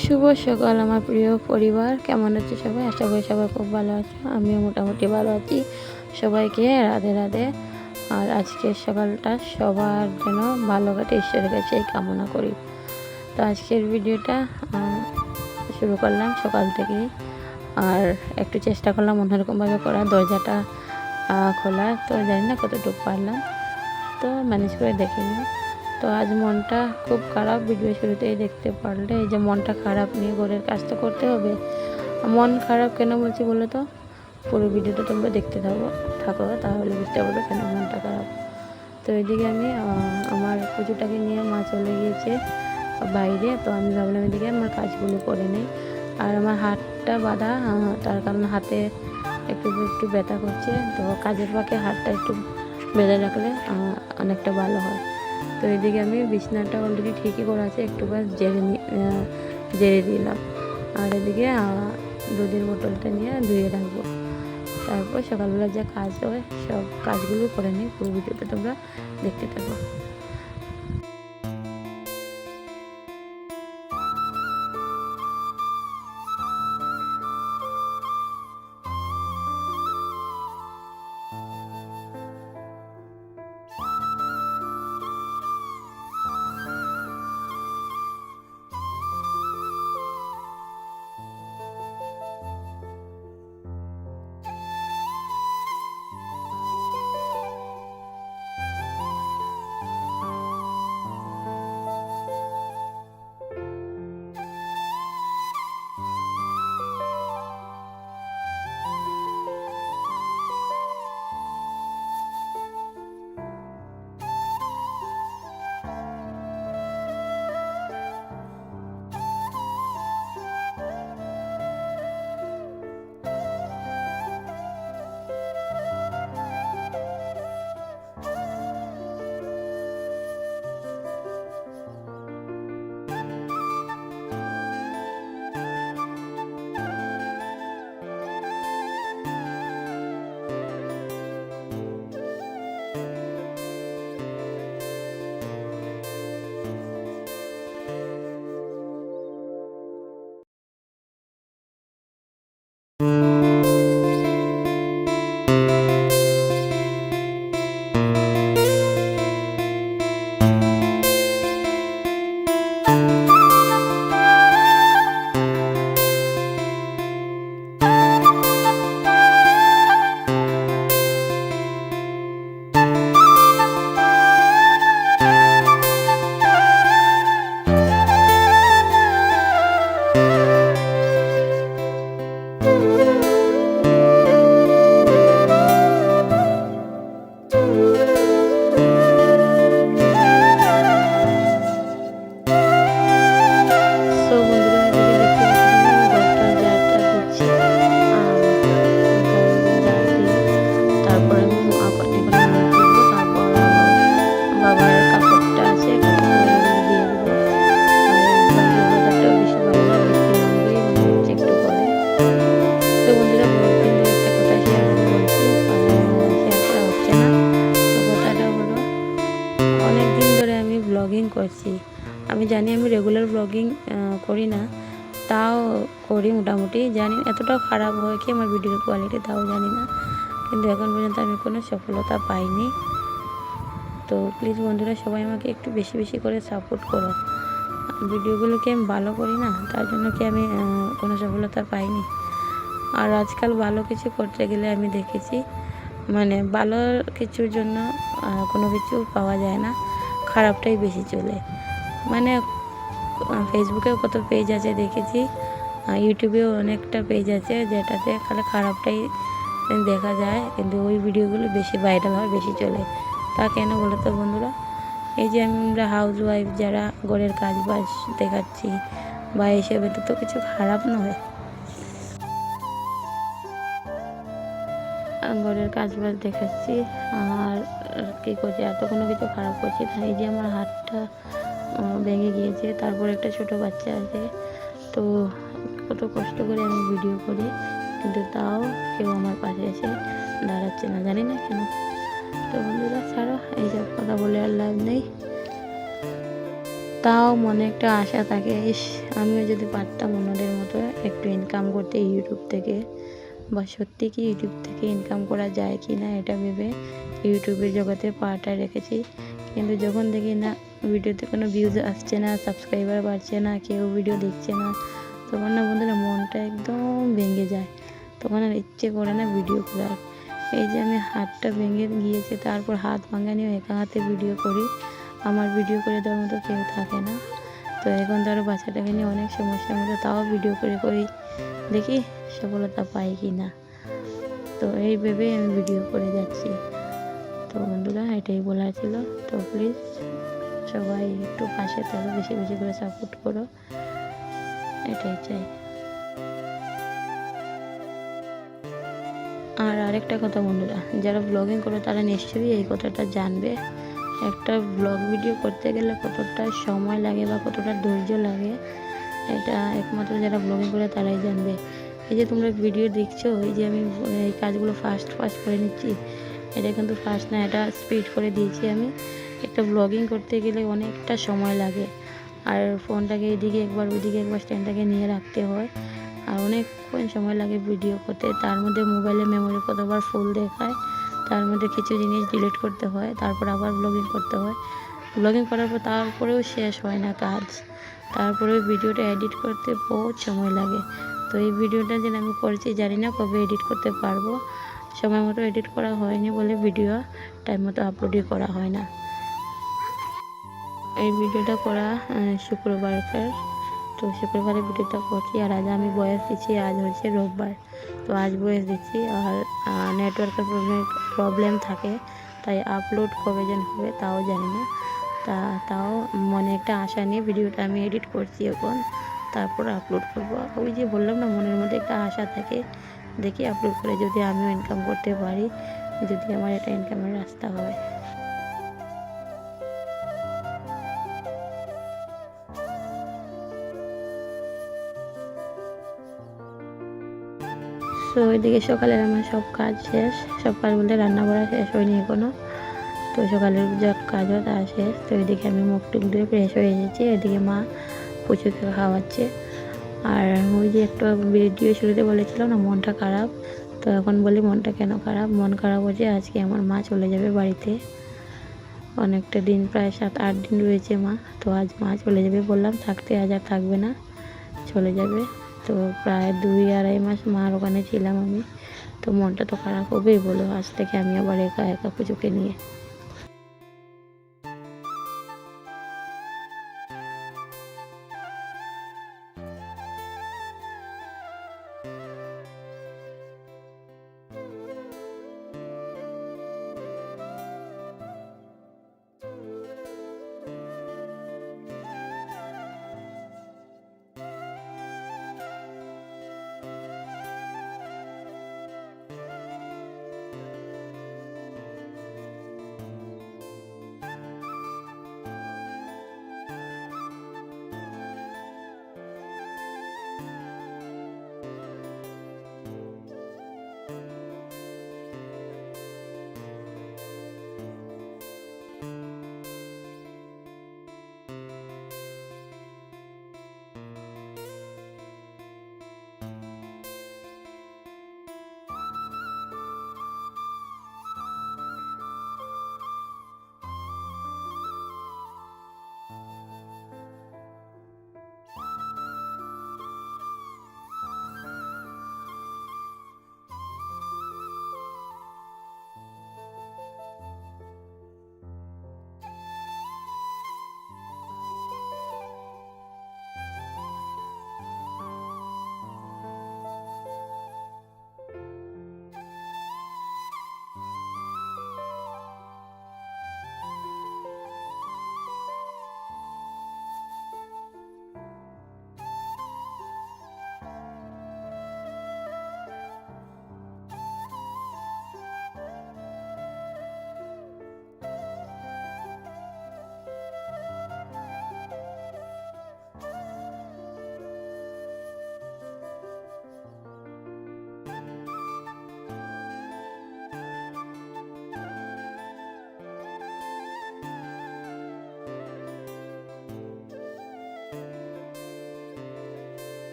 শুভ সকাল আমার প্রিয় পরিবার, কেমন আছে সবাই? আশা করি সবাই খুব ভালো আছে। আমিও মোটামুটি ভালো আছি। সবাইকে রাধে রাধে। আর আজকের সকালটা সবার যেন ভালো কাটে, ঈশ্বরের কাছে এই কামনা করি। তো আজকের ভিডিওটা শুরু করলাম সকাল থেকেই। আর একটু চেষ্টা করলাম অন্যরকমভাবে করার, দরজাটা খোলা। তো জানি না কতটুকু পারলাম, তো ম্যানেজ করে দেখে নিও। তো আজ মনটা খুব খারাপ, ভিডিও শুরুতেই দেখতে পারলে। এই যে মনটা খারাপ নিয়ে ঘরের কাজ তো করতে হবে। মন খারাপ কেন বলছি বলো তো? পুরো ভিডিওটা তোমরা দেখতে থাকো, তাহলে বুঝতে পারবে কেন মনটা খারাপ। তো এদিকে আমি আমার পুজোটাকে নিয়ে মা চলে গিয়েছে বাইরে। তো আমি ভাবলাম এদিকে আমার কাজগুলো করে নিই। আর আমার হাতটা বাঁধা, তার কারণ হাতে একটু একটু ব্যথা করছে। তো কাজের ফাঁকে হাতটা একটু বেঁধে রাখলে অনেকটা ভালো হয়। তো এদিকে আমি বিছনাটা অলরেডি ঠিকই করা আছে, একটু বাস জেরে দিলাম। আর এদিকে দুধের বোতলটা নিয়ে ধুয়ে রাখবো। তারপর সকালবেলা যা কাজ হয় সব কাজগুলো করে নিই। পুরো ভিডিওটা তোমরা দেখতে থাকো। ব্লগিং করছি। আমি জানি আমি রেগুলার ব্লগিং করি না, তাও করি মোটামুটি। জানি এতটাও খারাপ হয় কি আমার ভিডিওর কোয়ালিটি, তাও জানি না। কিন্তু এখন পর্যন্ত আমি কোনো সফলতা পাইনি। তো প্লিজ বন্ধুরা, সবাই আমাকে একটু বেশি বেশি করে সাপোর্ট করো। ভিডিওগুলোকে আমি ভালো করি না, তার জন্য কি আমি কোনো সফলতা পাইনি? আর আজকাল ভালো কিছু করতে গেলে আমি দেখেছি, মানে ভালো কিছুর জন্য কোনো কিছু পাওয়া যায় না, খারাপটাই বেশি চলে। মানে ফেসবুকেও কত পেজ আছে দেখেছি, ইউটিউবেও অনেকটা পেজ আছে যেটাতে খালি খারাপটাই দেখা যায়, কিন্তু ওই ভিডিওগুলো বেশি ভাইরাল হয়, বেশি চলে। তা কেন বলো তো বন্ধুরা? এই যে আমরা হাউস ওয়াইফ যারা ঘরের কাজ বাজ দেখাচ্ছি বা এসব, এটা তো কিছু খারাপ নয়। ঘরের কাজ বাজ দেখাচ্ছি আর কী করছি, এত কোনো কিছু খারাপ করছি না। এই যে আমার হাতটা ভেঙে গিয়েছে, তারপর একটা ছোটো বাচ্চা আছে। তো কত কষ্ট করে আমি ভিডিও করি, কিন্তু তাও কেউ আমার পাশে এসে দাঁড়াচ্ছে না, জানি না কেন। তো বন্ধুরা ছাড়ো, এইসব কথা বলে আর লাভ নেই। তাও মনে একটা আশা থাকে, ইস আমিও যদি পারতাম অন্যদের মতো একটু ইনকাম করতে ইউটিউব থেকে, বা সত্যি কি ইউটিউব থেকে ইনকাম করা যায় কি না এটা ভেবে ইউটিউবের জগতে পাটা রেখেছি। কিন্তু যখন দেখি না ভিডিওতে কোনো ভিউজ আসছে না, সাবস্ক্রাইবার বাড়ছে না, কেউ ভিডিও দেখছে না, তখন না বন্ধুরা মনটা একদম ভেঙে যায়। তখন আর ইচ্ছে করে না ভিডিও করার। এই যে আমি হাতটা ভেঙে গিয়েছে, তারপর হাত ভাঙা নিয়েও একা হাতে ভিডিও করি, আমার ভিডিও করে দেওয়ার মতো কেউ থাকে না। তো এখন তো আরও বাচ্চাটাকে নিয়ে অনেক সমস্যার মধ্যে, তাও ভিডিও করে করি, দেখি সফলতা পাই কি না। তো এই ভেবেই আমি ভিডিও করে যাচ্ছি। তো বন্ধুরা এটাই বলার ছিল। তো প্লিজ সবাই একটু পাশে থাকো, বেশি বেশি করে সাপোর্ট করো, এটাই চাই। আর আরেকটা কথা বন্ধুরা, যারা ব্লগিং করো তারা নিশ্চয়ই এই কথাটা জানবে, একটা ব্লগ ভিডিও করতে গেলে কতটা সময় লাগে বা কতটা ধৈর্য লাগে, এটা একমাত্র যারা ব্লগিং করে তারাই জানবে। এই যে তোমরা ভিডিও দেখছো, এই যে আমি এই কাজগুলো ফাস্ট করে নিচ্ছি, এটা কিন্তু ফাস্ট না, এটা স্পিড করে দিয়েছি আমি। একটা ব্লগিং করতে গেলে অনেকটা সময় লাগে, আর ফোনটাকে এদিকে একবার ওইদিকে একবার স্ট্যান্ডটাকে নিয়ে রাখতে হয়, আর অনেকক্ষণ সময় লাগে ভিডিও করতে। তার মধ্যে মোবাইলের মেমোরি কতবার ফুল দেখায়, তার মধ্যে কিছু জিনিস ডিলিট করতে হয়, তারপর আবার ব্লগিং করতে হয়। ব্লগিং করার পর তারপরেও শেষ হয় না কাজ, তারপরে ভিডিওটা এডিট করতে বহুত সময় লাগে। তো এই ভিডিওটা যেন আমি করেছি, জানি না কবে এডিট করতে পারবো, সময় মতো এডিট করা হয়নি বলে ভিডিও টাইম মতো আপলোডই করা হয় না। এই ভিডিওটা করা শুক্রবারকার, তো শুক্রবারে ভিডিওটা করছি, আর আজ আমি বয়স দিচ্ছি, আজ হচ্ছে রোববার, তো আজ বয়স দিচ্ছি। আর নেটওয়ার্কের প্রবলেম থাকে, তাই আপলোড কবে যেন হবে তাও জানি না। তাও মনে একটা আশা নিয়ে ভিডিওটা আমি এডিট করছি এখন, তারপর আপলোড করবো। ওই যে বললাম না, মনের মধ্যে একটা আশা থাকে, দেখি আপলোড করে যদি আমিও ইনকাম করতে পারি, যদি আমার এটা ইনকামের রাস্তা হয়। তো ওইদিকে সকালের আমার সব কাজ শেষ, সব কাজ বলতে রান্না করা শেষ হয়নি এখনও। তো সকালের যা কাজ হয় তা শেষ। তো এদিকে আমি মুখ টুক দিয়ে ফ্রেশ হয়ে এসেছি, এদিকে মা পুচুকে খাওয়াচ্ছে। আর ওই যে একটু ভিডিও শুরুতে বলেছিলাম না মনটা খারাপ, তো এখন বলি মনটা কেন খারাপ। মন খারাপ হচ্ছে আজকে আমার মা চলে যাবে বাড়িতে, অনেকটা দিন, প্রায় 7-8 দিন রয়েছে মা, তো আজ মা চলে যাবে, বললাম থাকতে, আজ আর থাকবে না, চলে যাবে। তো প্রায় 2-2.5 মাস মার ওখানে ছিলাম আমি, তো মনটা তো খারাপ হবেই বলো, আজ থেকে আমি আবার একা একা পুজোকে নিয়ে।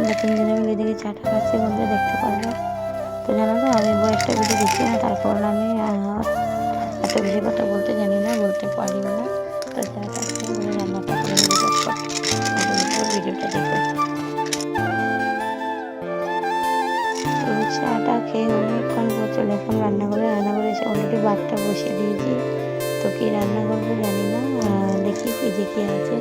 আমরা তিনজনে মিলে এদিকে চাটা খাচ্ছি, বন্ধু দেখতে পারবে। তো জানো তো আমি বয়সটা বেশি দিচ্ছি না, তার কারণ আমি এত বেশি কথা বলতে জানি না, বলতে পারিও না। তো চাটা খেয়ে বলে রান্নাটা করে ভিডিওটা দেখবে। তো চাটা খেয়ে অনেকক্ষণ পর চলে এখন রান্না করে এসে অলরেডি ভাতটা বসিয়ে দিয়েছি। তো কি রান্না করবো জানি না, দেখি ফ্রিজে কি আছে।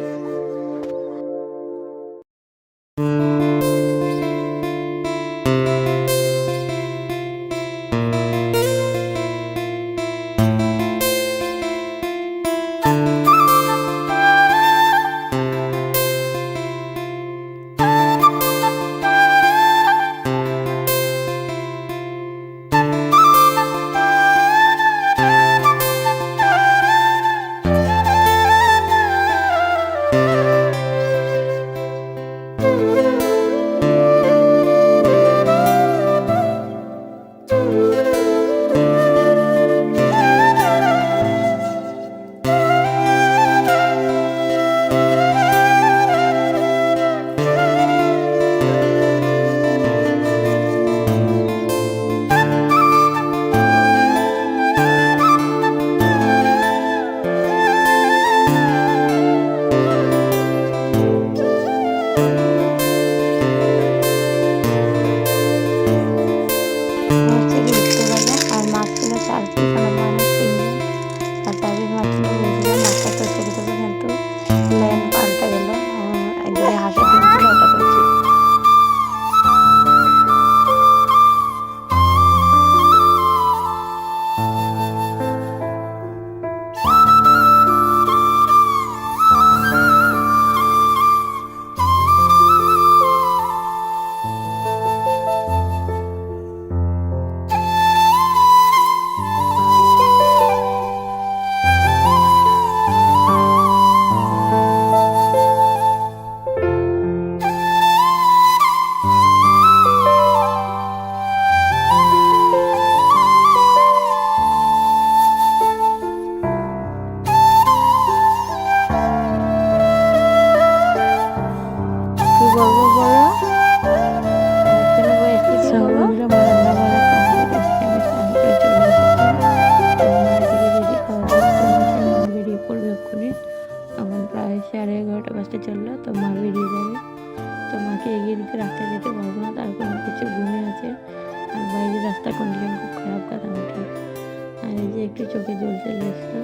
একটু চোখে জল চলে আসলো,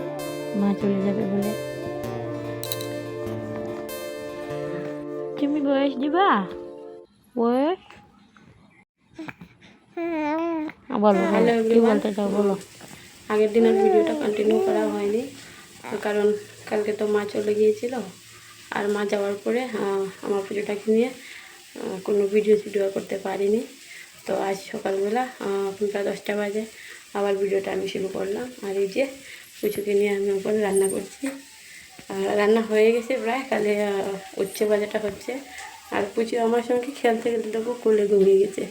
মা চলে যাবে বলে। তুমি বয়স দিবা বয়স বলো হ্যালো কি এভরিওয়ান, বলতে চাও বলো। আগের দিনের ভিডিওটা কন্টিনিউ করা হয়নি কারণ কালকে তো মা চলে গিয়েছিল। আর মা যাওয়ার পরে আমার পুজোটাকে নিয়ে কোনো ভিডিও করতে পারিনি। তো আজ সকালবেলা এখন প্রায় 10টা বাজে আবার ভিডিওটা আমি শুরু করলাম। আর এই যে পুজোকে নিয়ে আমি ওপরে রান্না করছি। রান্না হয়ে গেছে প্রায়, খালি উচ্ছে ভাজাটা হচ্ছে। আর পুজো আমার সঙ্গে খেলতে খেলতে দেখো কোলে ঘুমিয়ে গেছে।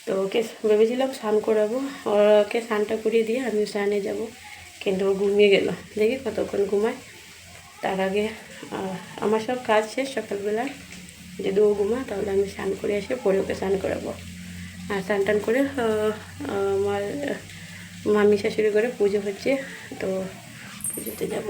তো ওকে ভেবেছিলাম স্নান করাবো, ওকে স্নানটা করিয়ে দিয়ে আমি স্নানে যাব, কিন্তু ও ঘুমিয়ে গেল। দেখি কতক্ষণ ঘুমায়। তার আগে আমার সব কাজ শেষ সকালবেলা। যদি ও ঘুমায় তাহলে আমি স্নান করে এসে পরে ওকে স্নান করাবো। আর স্নান টান করে আমার মামি শাশুড়ি করে পুজো হচ্ছে, তো পুজোতে যাব।